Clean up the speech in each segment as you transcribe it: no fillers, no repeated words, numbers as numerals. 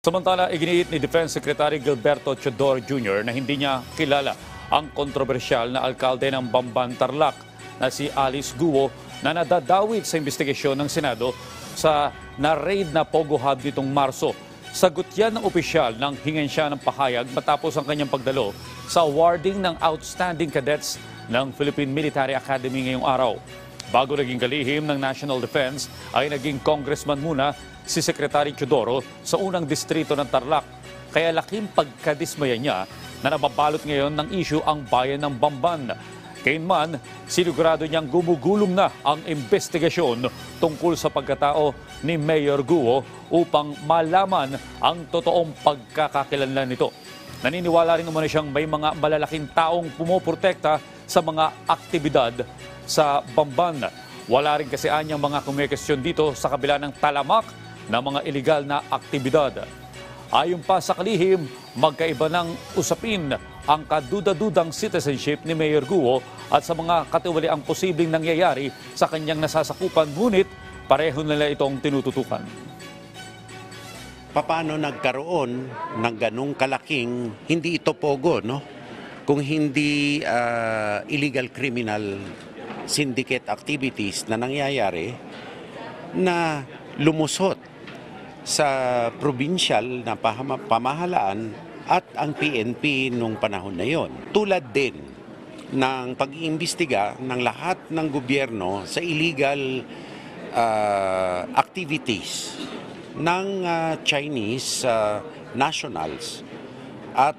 Samantala, iginiit ni Defense Secretary Gilberto Teodoro Jr. na hindi niya kilala ang kontrobersyal na alkalde ng Bamban, Tarlac na si Alice Guo na nadadawit sa investigasyon ng Senado sa na-raid na Pogo Hub nitong Marso. Sagot yan ng opisyal nang hingin siya ng pahayag matapos ang kanyang pagdalo sa awarding ng Outstanding Cadets ng Philippine Military Academy ngayong araw. Bago naging kalihim ng National Defense ay naging congressman muna si Secretary Teodoro sa unang distrito ng Tarlac. Kaya laking pagkadismaya niya na nababalot ngayon ng issue ang bayan ng Bamban. Kayunman, sinigurado niyang gumugulong na ang investigasyon tungkol sa pagkatao ni Mayor Guo upang malaman ang totoong pagkakakilanlan nito. Naniniwala rin umano siyang may mga malalaking taong pumoprotekta sa mga aktibidad sa Bamban. Wala rin kasi anyang mga kumikestyon dito sa kabila ng talamak ng mga iligal na aktibidad. Ayon pa sa kalihim, magkaiba ng usapin ang kaduda-dudang citizenship ni Mayor Guo at sa mga katiwaliang posibleng nangyayari sa kanyang nasasakupan, ngunit pareho nila itong tinututukan. Paano nagkaroon ng ganung kalaking, hindi ito pogo, no? Kung hindi illegal criminal syndicate activities na nangyayari na lumusot sa provincial na pamahalaan at ang PNP nung panahon na yon. Tulad din ng pag-iimbestiga ng lahat ng gobyerno sa illegal activities ng Chinese nationals at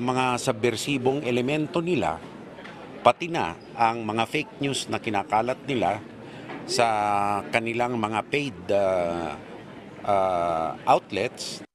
mga subversibong elemento nila, pati na ang mga fake news na kinakalat nila sa kanilang mga paid outlets